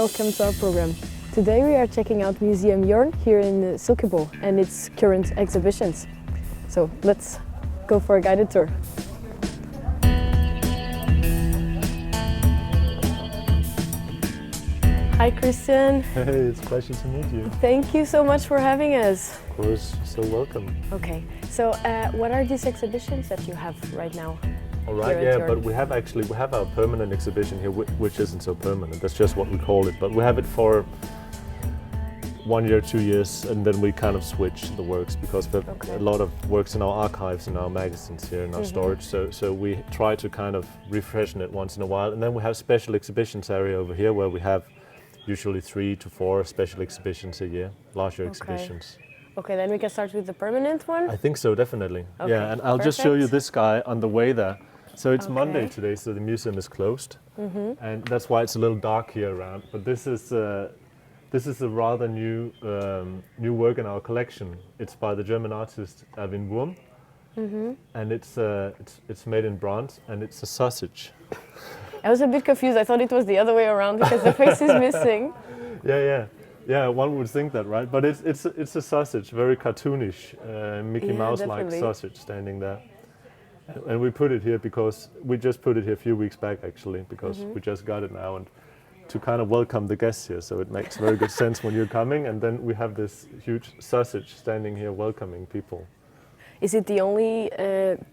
welcome to our program. Today we are checking out Museum Jorn here in Silkeborg and its current exhibitions. So let's go for a guided tour. Hi Christian. Hey, it's a pleasure to meet you. Thank you so much for having us. Of course, so welcome. Okay, so what are these exhibitions that you have right now? All right, yeah, but we have our permanent exhibition here, which isn't so permanent. That's just what we call it. But we have it for 1 year, 2 years, and then we kind of switch the works because we have a lot of works in our archives and our magazines here in our storage. So we try to kind of refreshen it once in a while, and then we have special exhibitions area over here where we have usually 3 to 4 special exhibitions a year, larger exhibitions. Okay, then we can start with the permanent one? I think so, definitely. Okay, yeah, and I'll just show you this guy on the way there. So it's Monday today, so the museum is closed, and that's why it's a little dark here around. But this is a rather new work in our collection. It's by the German artist Uge1, and it's made in bronze, and it's a sausage. I was a bit confused. I thought it was the other way around because the face is missing. Yeah. One would think that, right? But it's a sausage, very cartoonish, Mickey Mouse-like sausage standing there. And we put it here because we just put it here a few weeks back, actually, because we just got it now, and to kind of welcome the guests here. So it makes very good sense when you're coming, and then we have this huge sausage standing here welcoming people. Is it the only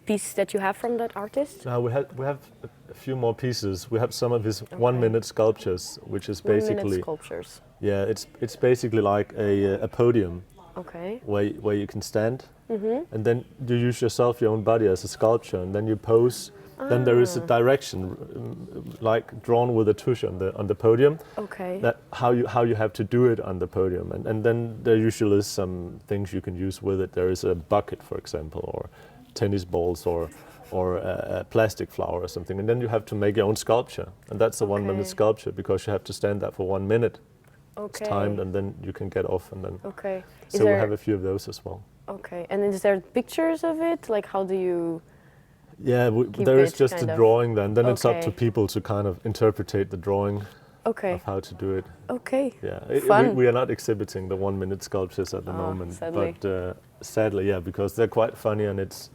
piece that you have from that artist? No, we have a few more pieces. We have some of his 1-minute sculptures, which is basically 1-minute sculptures. Yeah, it's basically like a podium. Okay. Where you can stand, and then you use your own body as a sculpture, and then you pose. Then there is a direction, like drawn with a tush on the podium. Okay. That how you have to do it on the podium, and then there usually is some things you can use with it. There is a bucket, for example, or tennis balls, or a plastic flower or something, and then you have to make your own sculpture, and that's a 1-minute sculpture because you have to stand there for 1 minute. Okay. It's timed, and then you can get off, and then. Okay. So we have a few of those as well. Okay, and is there pictures of it? Like, how do you? Yeah, there is just a drawing then. Then it's up to people to kind of interpretate the drawing of how to do it. Okay. Yeah, Fun. we are not exhibiting the 1-minute sculptures at the moment, sadly. but sadly, yeah, because they're quite funny, and it's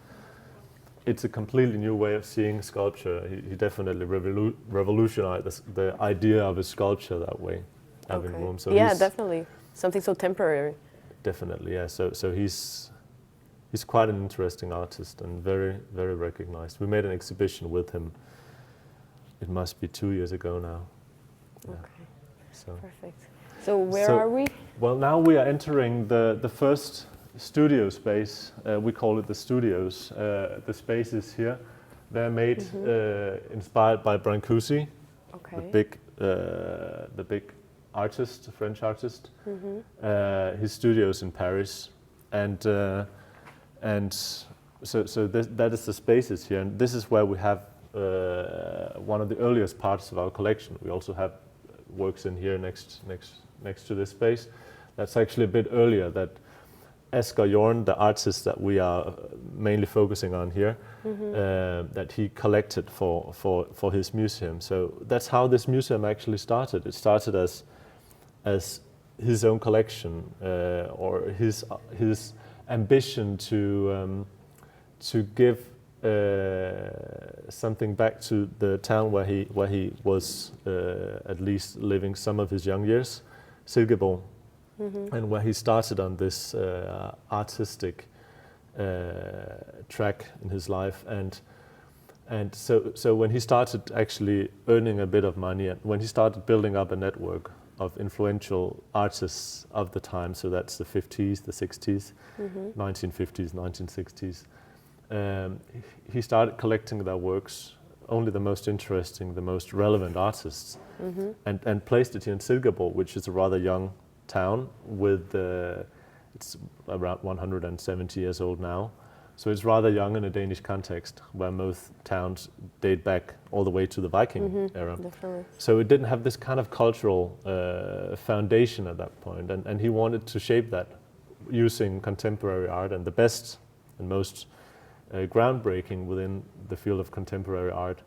a completely new way of seeing sculpture. He definitely revolutionized the idea of a sculpture that way. Okay. So yeah, definitely something so temporary. Definitely, yeah. So he's quite an interesting artist and very, very recognized. We made an exhibition with him. It must be 2 years ago now. Yeah. Okay. So perfect. So where are we? Well, now we are entering the first studio space. We call it the studios. The spaces here, they're made inspired by Brancusi, the big artist, French artist. His studio's in Paris, and so that is the spaces here, and this is where we have one of the earliest parts of our collection. We also have works in here next to this space. That's actually a bit earlier. That Asger Jorn, the artist that we are mainly focusing on here, that he collected for his museum. So that's how this museum actually started. It started as his own collection, or his ambition to give something back to the town where he was at least living some of his young years, Silkeborg, and where he started on this artistic track in his life, and so when he started actually earning a bit of money, and when he started building up a network of influential artists of the time, so that's the 50s, the 60s, 1950s, 1960s. He started collecting their works, only the most interesting, the most relevant artists, and placed it here in Silkeborg, which is a rather young town with, it's around 170 years old now. So it's rather young in a Danish context, where most towns date back all the way to the Viking era. Definitely. So it didn't have this kind of cultural foundation at that point, and he wanted to shape that using contemporary art, and the best and most groundbreaking within the field of contemporary art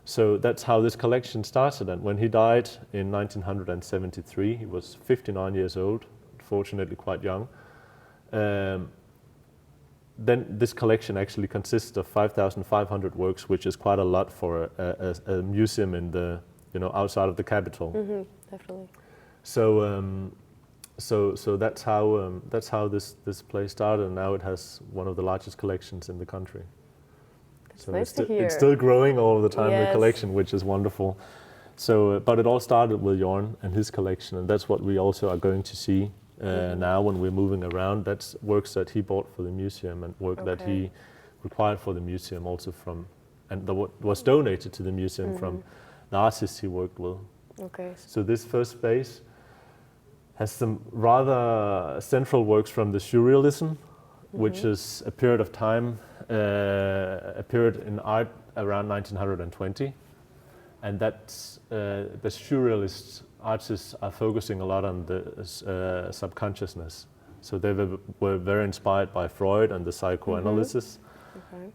So that's how this collection started. And when he died in 1973, he was 59 years old, fortunately quite young. Then this collection actually consists of 5,500 works, which is quite a lot for a museum in the, outside of the capital. Definitely. So that's how this place started, and now it has one of the largest collections in the country. It's nice to hear. It's still growing all the time, Yes. the collection, which is wonderful. So, but it all started with Jorn and his collection, and that's what we also are going to see now when we're moving around. That's works that he bought for the museum and work that he required for the museum also from, and that was donated to the museum from the artists he worked with. Okay. So this first space has some rather central works from the Surrealism, which is a period of time, a period in art around 1920. And that's the Surrealist artists are focusing a lot on the subconsciousness. So they were very inspired by Freud and the psychoanalysis.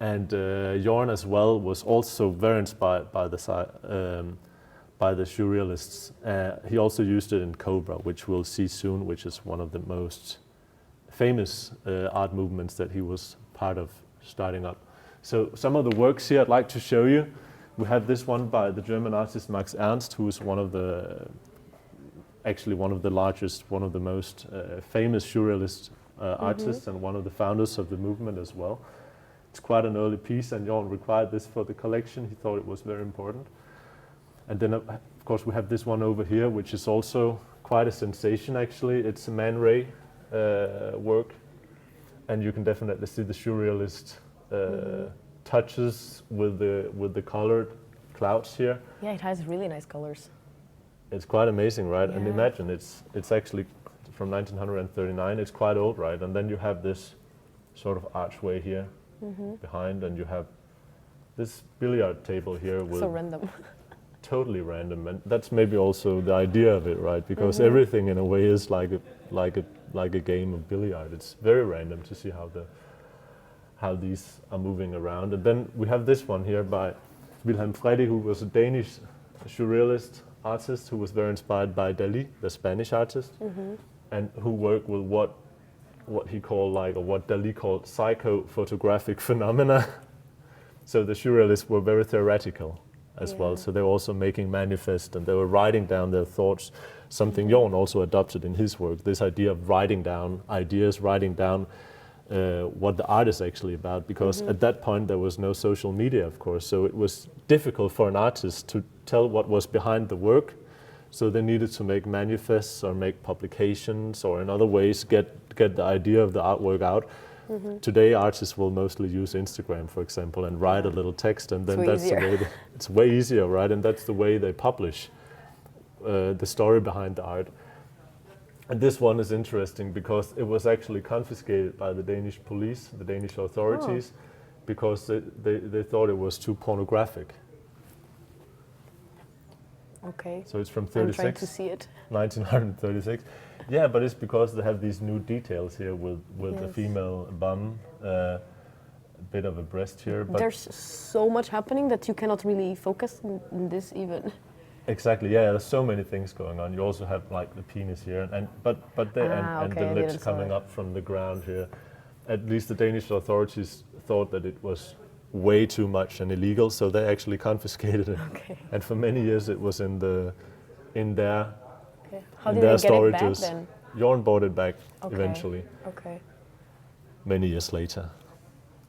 And Jorn as well was also very inspired by the Surrealists. He also used it in Cobra, which we'll see soon, which is one of the most famous art movements that he was part of starting up. So some of the works here I'd like to show you. We have this one by the German artist Max Ernst, who is one of the largest, one of the most famous Surrealist artists and one of the founders of the movement as well. It's quite an early piece, and Jorn required this for the collection. He thought it was very important. And then, of course, we have this one over here, which is also quite a sensation, actually. It's a Man Ray work, and you can definitely see the Surrealist touches with the colored clouds here. Yeah, it has really nice colors. It's quite amazing, right? Yeah. And imagine, it's actually from 1939. It's quite old, right? And then you have this sort of archway here behind, and you have this billiard table here with So random. totally random, and that's maybe also the idea of it, right? Because everything in a way is like a game of billiard. It's very random to see how these are moving around. And then we have this one here by Wilhelm Freddy, who was a Danish Surrealist artist who was very inspired by Dali, the Spanish artist, and who worked with what he called what Dali called psychophotographic phenomena. So the Surrealists were very theoretical as well. So they were also making manifest, and they were writing down their thoughts, something Jorn also adopted in his work, this idea of writing down ideas, writing down what the art is actually about, because at that point there was no social media, of course, so it was difficult for an artist to tell what was behind the work, so they needed to make manifests or make publications or in other ways get the idea of the artwork out. Today artists will mostly use Instagram, for example, and write a little text, and then that's the way it's way easier, right? And that's the way they publish the story behind the art. And this one is interesting because it was actually confiscated by the Danish police, the Danish authorities, because they thought it was too pornographic. Okay. So it's from I'm trying 36, to see it. 1936. Yeah, but it's because they have these new details here with the Yes. female bum, a bit of a breast here. But There's so much happening that you cannot really focus in this even. exactly, yeah. There's so many things going on. You also have like the penis here, and the lips coming up from the ground here. At least the Danish authorities thought that it was way too much and illegal, so they actually confiscated it. Okay. And for many years it was in their Okay. How in did their they get it back storages. then? Jorn bought it back Okay. eventually, Okay. many years later.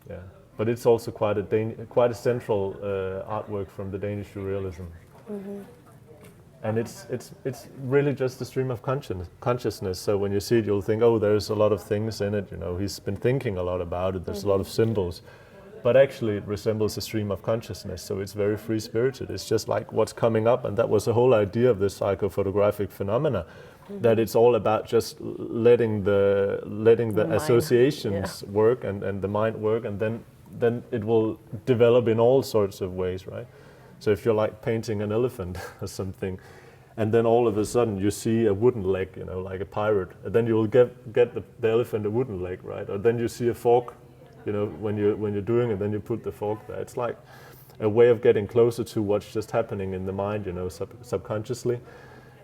Yeah, but it's also quite a central artwork from the Danish Surrealism. And it's really just a stream of consciousness. So when you see it, you'll think, oh, there's a lot of things in it. You know, he's been thinking a lot about it. There's a lot of symbols, but actually it resembles a stream of consciousness. So it's very free-spirited. It's just like what's coming up, and that was the whole idea of the psychophotographic phenomena. That it's all about just letting the mind, associations work and the mind work, and then it will develop in all sorts of ways, right? So if you're like painting an elephant or something, and then all of a sudden you see a wooden leg, you know, like a pirate, and then you will get the elephant a wooden leg, right? Or then you see a fork, you know, when you're doing it, then you put the fork there. It's like a way of getting closer to what's just happening in the mind, you know, subconsciously,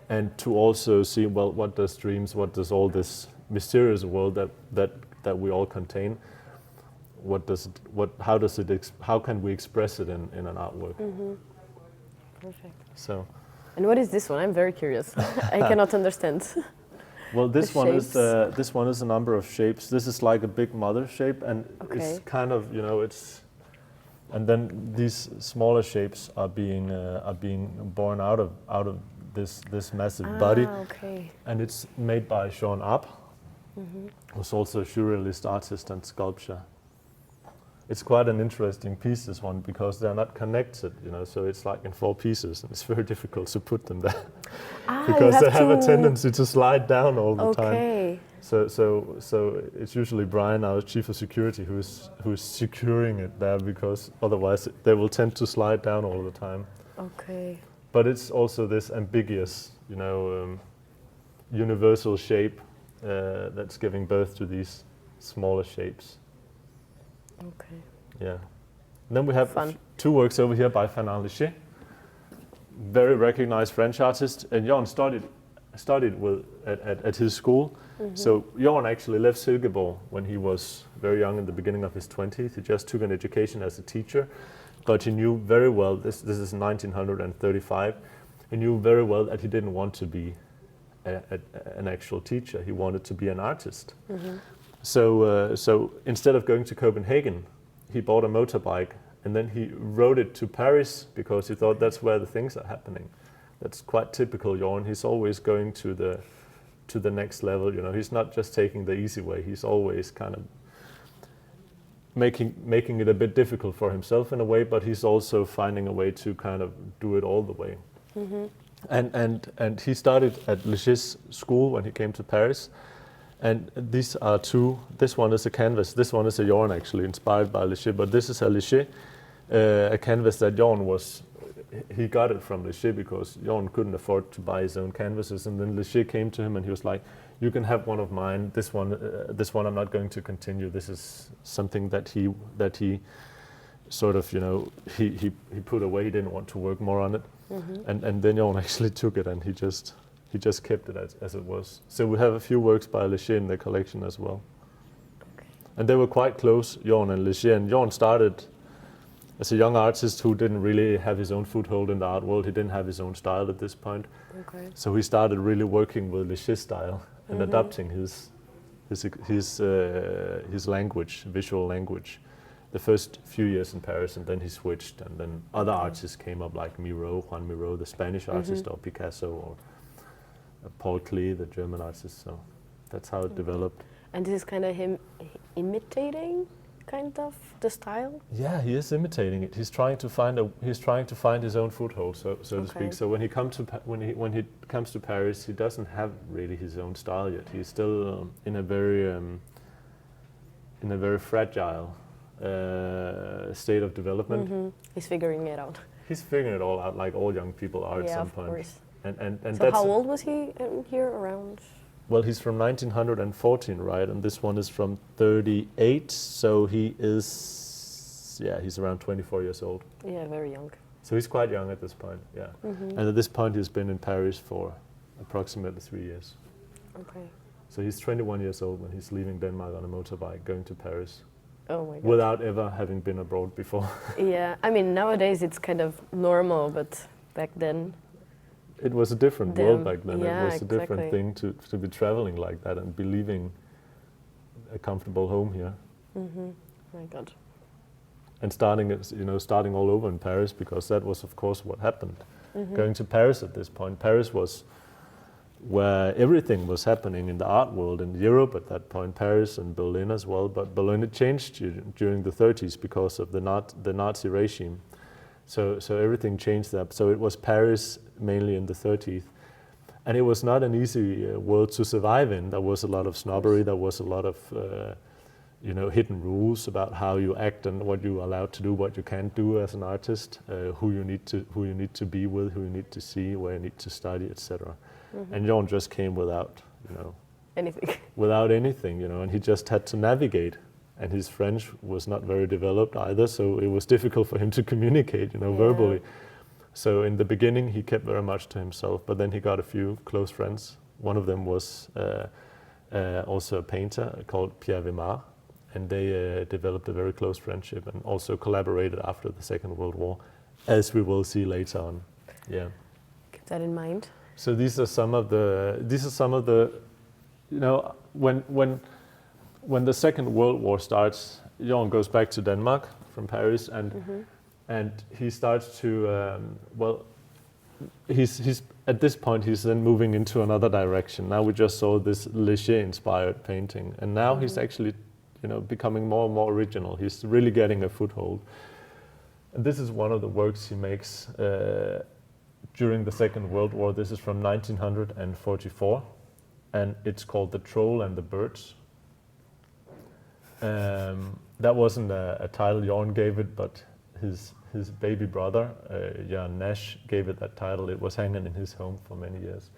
and to also see, well, what does dreams, what does all this mysterious world that we all contain, how can we express it in an artwork? Perfect. So. And what is this one? I'm very curious. I cannot understand. Well, this one is a number of shapes. This is like a big mother shape, and it's kind of, you know, it's, and then these smaller shapes are being born out of this massive body. Okay. And it's made by Jorn, who's also a surrealist artist and sculptor. It's quite an interesting piece, this one, because they're not connected, you know, so it's like in 4 pieces, and it's very difficult to put them there. Because they have a tendency to slide down all the time. So it's usually Brian, our chief of security, who's securing it there, because otherwise they will tend to slide down all the time. Okay. But it's also this ambiguous, you know, universal shape that's giving birth to these smaller shapes. Okay. Yeah. And then we have 2 works over here by Fernand Léger, very recognized French artist, and Jorn studied with at his school. So Jorn actually left Silkeborg when he was very young, in the beginning of his 20s. He just took an education as a teacher, but he knew very well, this is 1935, he knew very well that he didn't want to be an actual teacher. He wanted to be an artist. So instead of going to Copenhagen, he bought a motorbike, and then he rode it to Paris, because he thought that's where the things are happening. That's quite typical Jorn. He's always going to the next level. You know, he's not just taking the easy way. He's always kind of making it a bit difficult for himself in a way, but he's also finding a way to kind of do it all the way. And he started at Léger's school when he came to Paris. And these are 2. This one is a canvas. This one is a Jorn, actually, inspired by Léger. But this is a Léger, a canvas that Jorn he got it from Léger, because Jorn couldn't afford to buy his own canvases. And then Léger came to him and he was like, you can have one of mine. This one I'm not going to continue. This is something that he sort of, you know, he put away. He didn't want to work more on it. And then Jorn actually took it, and he just kept it as it was. So we have a few works by Léger in the collection as well. Okay. And they were quite close, Jorn and Léger. And Jorn started as a young artist who didn't really have his own foothold in the art world. He didn't have his own style at this point. Okay. So he started really working with Léger's style and adapting his language, visual language, the first few years in Paris, and then he switched. And then other artists came up, like Juan Miró, the Spanish artist, or Picasso, or Paul Klee, the German artist. So that's how it developed. And this is kind of him imitating, kind of, the style? Yeah, he is imitating it. He's trying to find his own foothold, so to speak. So when he comes to Paris, he doesn't have really his own style yet. He's still in a very fragile state of development. He's figuring it out. He's figuring it all out, like all young people are at some point. Course. And so that's how old was he here around? Well, he's from 1914, right? And this one is from 38, so he's around 24 years old. Yeah, very young. So he's quite young at this point, yeah. And at this point he's been in Paris for approximately 3 years. Okay. So he's 21 years old when he's leaving Denmark on a motorbike, going to Paris. Oh my God. Without ever having been abroad before. Yeah, I mean, nowadays it's kind of normal, but back then... It was a different world back then. Yeah, it was a different thing to be traveling like that and be leaving a comfortable home here. My God. And starting all over in Paris, because that was, of course, what happened. Going to Paris at this point. Paris was where everything was happening in the art world in Europe at that point, Paris and Berlin as well. But Berlin had changed during the 30s because of the Nazi regime. So everything changed there. So it was Paris mainly in the 30s. And it was not an easy world to survive in. There was a lot of snobbery, there was a lot of hidden rules about how you act and what you're allowed to do, what you can't do as an artist, who you need to be with, who you need to see, where you need to study, etc. And Jorn just came without anything, and he just had to navigate and his French was not very developed either, so it was difficult for him to communicate, verbally. So in the beginning, he kept very much to himself, but then he got a few close friends. One of them was also a painter called Pierre Wimar, and they developed a very close friendship and also collaborated after the Second World War, as we will see later on. Yeah. Keep that in mind. So these are some of the when the Second World War starts, Jorn goes back to Denmark from Paris, and he starts to he's at this point he's then moving into another direction. Now we just saw this Léger-inspired painting, and now he's actually becoming more and more original. He's really getting a foothold. And this is one of the works he makes during the Second World War. This is from 1944, and it's called The Troll and the Birds. That wasn't a title Jorn gave it, but his baby brother, Jorn gave it that title. It was hanging in his home for many years.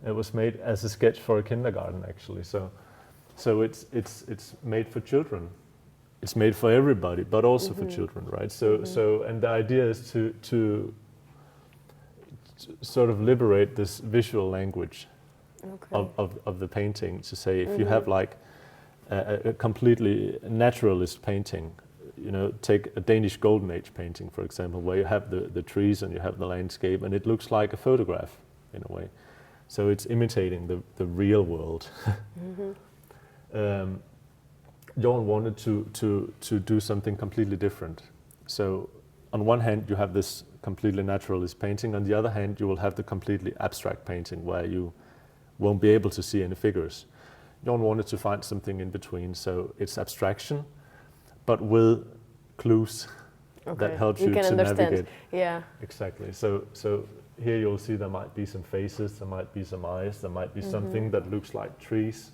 It was made as a sketch for a kindergarten, actually. So it's made for children. It's made for everybody, but also for children, right? So and the idea is to sort of liberate this visual language of the painting. To say, if you have like a completely naturalist painting, take a Danish Golden Age painting, for example, where you have the trees and you have the landscape, and it looks like a photograph in a way. So it's imitating the real world. Jorn wanted to do something completely different. So on one hand, you have this completely naturalist painting. On the other hand, you will have the completely abstract painting where you won't be able to see any figures. Jorn wanted to find something in between. So it's abstraction, but with clues that help you to navigate. Yeah. Exactly. So here you'll see there might be some faces, there might be some eyes, there might be something that looks like trees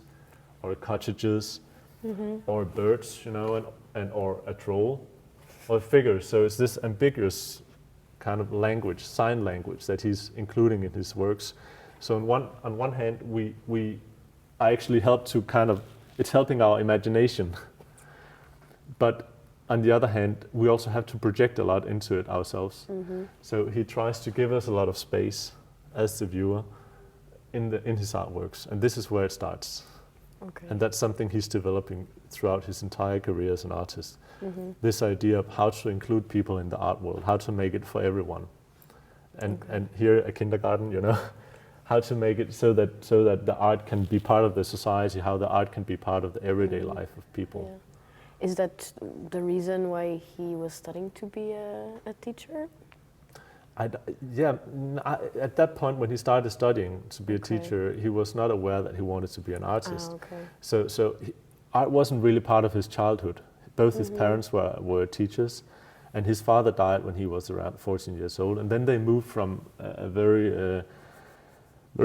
or cottages or birds, and or a troll or figures. So it's this ambiguous kind of language, sign language, that he's including in his works. So on one hand, I actually help to it's helping our imagination. But on the other hand, we also have to project a lot into it ourselves. So he tries to give us a lot of space as the viewer in his artworks, and this is where it starts. And that's something he's developing throughout his entire career as an artist. This idea of how to include people in the art world, how to make it for everyone. And here at kindergarten, how to make it so that the art can be part of the society, how the art can be part of the everyday life of people. Yeah. Is that the reason why he was studying to be a teacher? At that point when he started studying to be a teacher, he was not aware that he wanted to be an artist. So art wasn't really part of his childhood. Both his parents were teachers, and his father died when he was around 14 years old. And then they moved from a very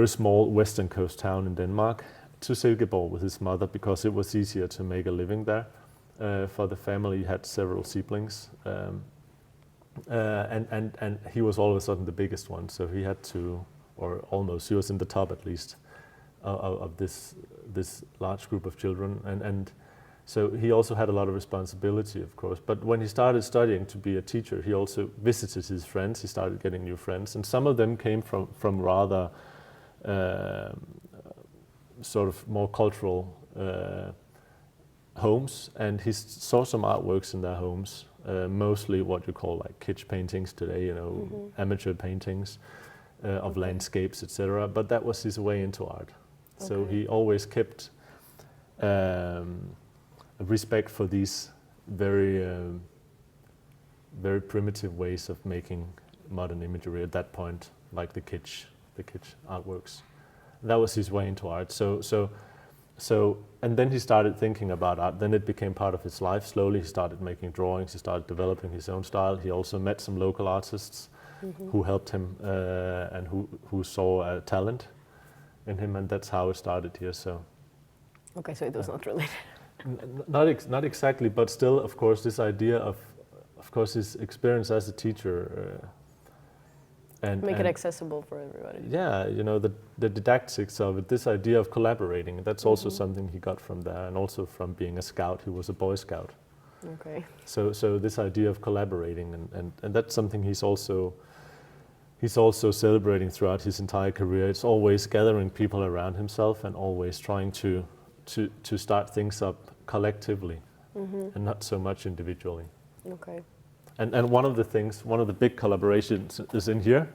small western coast town in Denmark to Silkeborg with his mother, because it was easier to make a living there. For the family, he had several siblings. And he was all of a sudden the biggest one, so he had to, or almost, he was in the top at least of this large group of children, and so he also had a lot of responsibility, of course. But when he started studying to be a teacher, he also visited his friends. He started getting new friends, and some of them came from rather sort of more cultural homes, and he saw some artworks in their homes. Mostly what you call like kitsch paintings today, amateur paintings of landscapes, etc. But that was his way into art. So he always kept a respect for these very, very primitive ways of making modern imagery at that point, like the kitsch artworks. That was his way into art. So, and then he started thinking about art. Then it became part of his life. Slowly he started making drawings. He started developing his own style. He also met some local artists who helped him and who saw a talent in him, and that's how it started here. So, okay, so it was not related. Not exactly, but still, of course, this idea of course, his experience as a teacher And make it accessible for everybody. Yeah, you know, the didactics of it, this idea of collaborating, that's also something he got from there, and also from being a scout. He was a Boy Scout. Okay. So this idea of collaborating, and that's something he's also celebrating throughout his entire career. It's always gathering people around himself and always trying to start things up collectively and not so much individually. Okay. And one of the big collaborations is in here.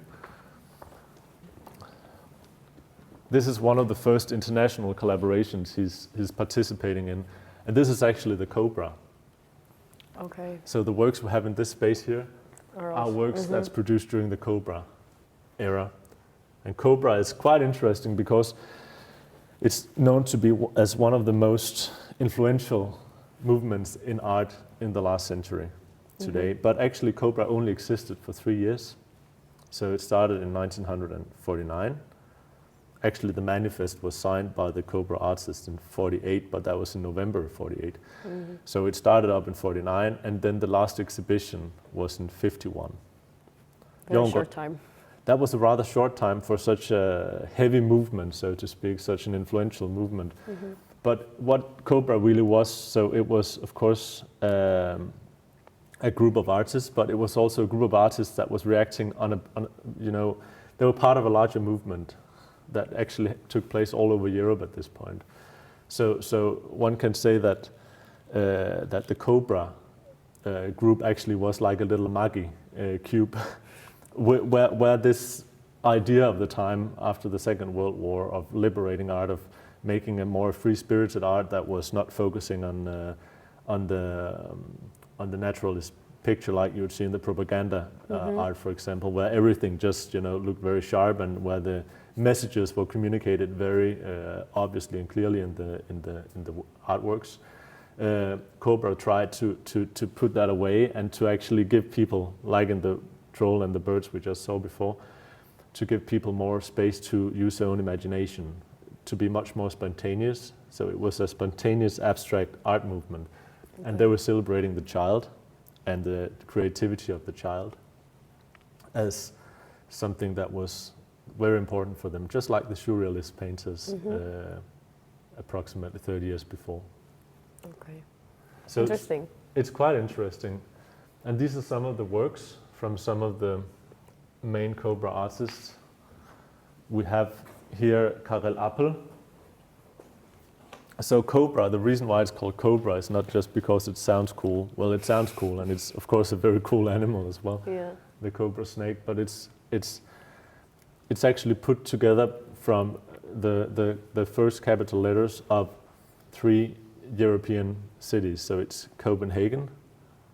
This is one of the first international collaborations he's participating in, and this is actually the Cobra. Okay. So the works we have in this space here are works that's produced during the Cobra era. And Cobra is quite interesting because it's known to be as one of the most influential movements in art in the last century today. But actually Cobra only existed for 3 years. So it started in 1949. Actually, the manifest was signed by the Cobra artists in 48, but that was in November of 48. So it started up in 49, and then the last exhibition was in 51. Very short time. That was a rather short time for such a heavy movement, so to speak, such an influential movement. But what Cobra really was, so it was, of course, a group of artists, but it was also a group of artists that was reacting on you know, they were part of a larger movement that actually took place all over Europe at this point. So one can say that that the Cobra group actually was like a little Maggi cube, where this idea of the time after the Second World War of liberating art, of making a more free-spirited art that was not focusing on the naturalist picture like you would see in the propaganda art, for example, where everything just, you know, looked very sharp, and where the messages were communicated very obviously and clearly in the artworks. Cobra tried to put that away and to actually give people, like in the Troll and the Birds we just saw before, to give people more space to use their own imagination, to be much more spontaneous. So it was a spontaneous abstract art movement. And they were celebrating the child and the creativity of the child as something that was very important for them, just like the surrealist painters approximately 30 years before. Okay. So Interesting. It's quite interesting. And these are some of the works from some of the main Cobra artists. We have here Karel Appel. So Cobra, the reason why it's called Cobra is not just because it sounds cool. Well, it sounds cool, and it's of course a very cool animal as well, the cobra snake. But it's actually put together from the first capital letters of 3 European cities. So it's Copenhagen,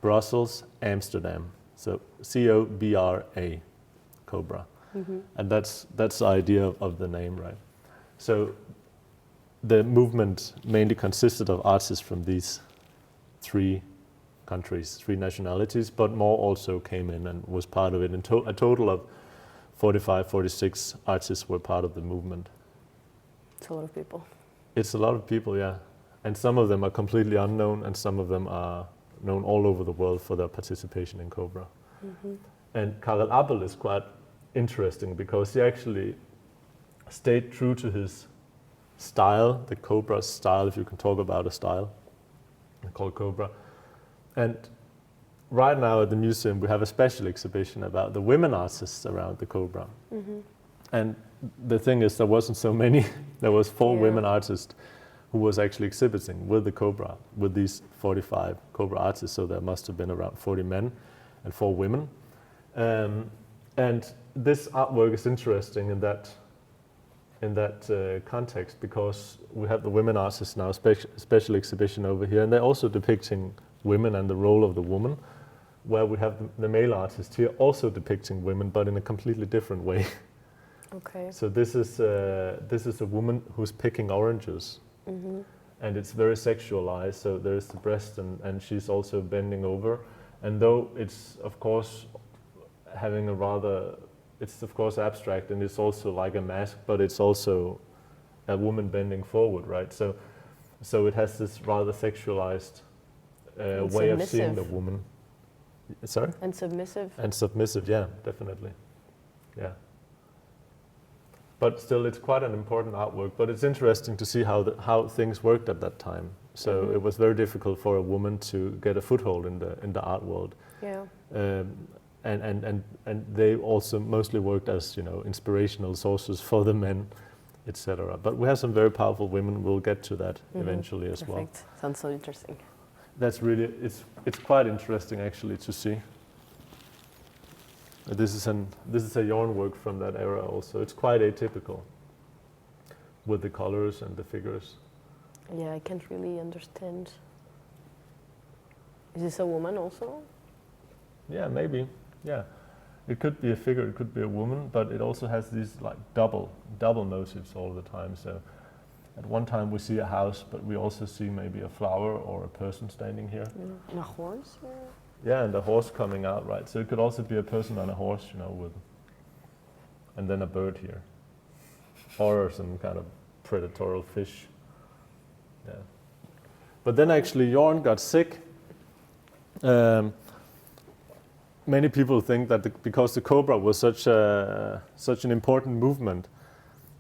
Brussels, Amsterdam. So C-O-B-R-A, Cobra. And that's the idea of the name, right? So the movement mainly consisted of artists from these 3 countries, 3 nationalities, but more also came in and was part of it. And a total of 45, 46 artists were part of the movement. It's a lot of people. It's a lot of people, yeah. And some of them are completely unknown, and some of them are known all over the world for their participation in Cobra. And Karel Appel is quite interesting because he actually stayed true to his style, the Cobra style, if you can talk about a style called Cobra. And right now at the museum we have a special exhibition about the women artists around the Cobra. And the thing is, there wasn't so many. There was 4 women artists who was actually exhibiting with the Cobra, with these 45 Cobra artists, so there must have been around 40 men and 4 women. And this artwork is interesting in that context, because we have the women artists now, special exhibition over here, and they're also depicting women and the role of the woman, where we have the male artist here also depicting women, but in a completely different way. Okay. So this is a woman who's picking oranges, and it's very sexualized. So there's the breast, and she's also bending over, and though it's of course having a rather, it's of course abstract, and it's also like a mask, but it's also a woman bending forward, right? So it has this rather sexualized way of seeing the woman. Sorry? And submissive. And submissive, yeah, definitely. Yeah. But still, it's quite an important artwork. But it's interesting to see how things worked at that time. So it was very difficult for a woman to get a foothold in the art world. Yeah. And they also mostly worked as, you know, inspirational sources for the men, etc. But we have some very powerful women. We'll get to that eventually as well. Perfect. Sounds so interesting. That's really, it's quite interesting actually to see. This is a Jorn work from that era also. It's quite atypical with the colors and the figures. Yeah, I can't really understand. Is this a woman also? Yeah, maybe. Yeah, it could be a figure, it could be a woman, but it also has these like double motifs all the time. So at one time we see a house, but we also see maybe a flower or a person standing here. And a horse? Yeah, and a horse coming out, right? So it could also be a person on a horse, you know, and then a bird here, or some kind of predatorial fish. Yeah. But then actually Jorn got sick. Many people think that because the cobra was such an important movement,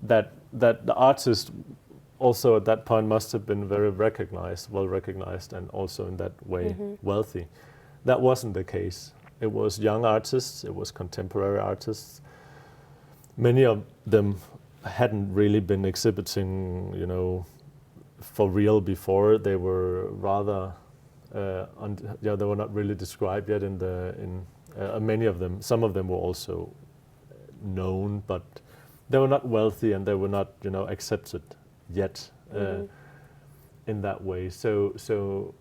that the artist also at that point must have been very well recognized, and also in that way wealthy. That wasn't the case. It was young artists, it was contemporary artists. Many of them hadn't really been exhibiting, you know, for real before. They were rather, they were not really described yet many of them. Some of them were also known, but they were not wealthy and they were not, you know, accepted yet in that way. So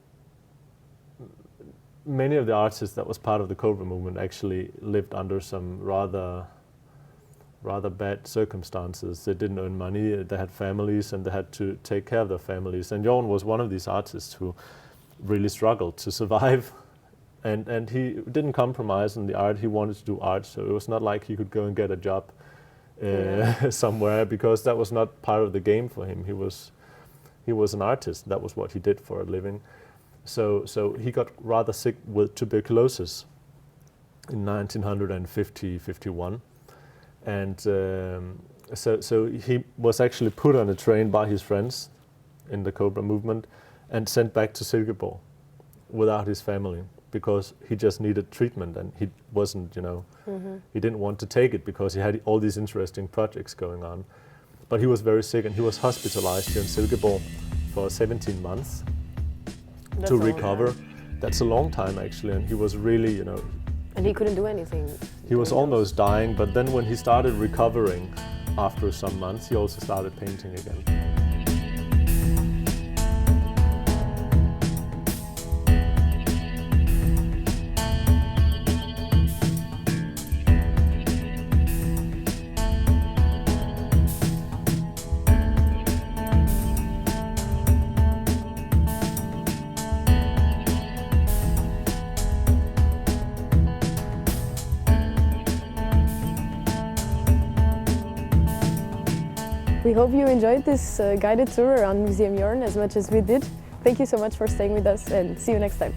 many of the artists that was part of the Cobra movement actually lived under some rather bad circumstances. They didn't earn money, they had families, and they had to take care of their families. And Jorn was one of these artists who really struggled to survive. And he didn't compromise on the art. He wanted to do art, so it was not like he could go and get a job somewhere, because that was not part of the game for him. He was an artist. That was what he did for a living. So he got rather sick with tuberculosis in 1950-51. And so he was actually put on a train by his friends in the Cobra movement and sent back to Silkeborg without his family, because he just needed treatment, and he wasn't, you know, he didn't want to take it because he had all these interesting projects going on. But he was very sick, and he was hospitalized here in Silkeborg for 17 months to recover. That's a long time actually, and he was really, you know... And he couldn't do anything? He was almost dying, but then when he started recovering after some months, he also started painting again. We hope you enjoyed this guided tour around Museum Jorn as much as we did. Thank you so much for staying with us, and see you next time.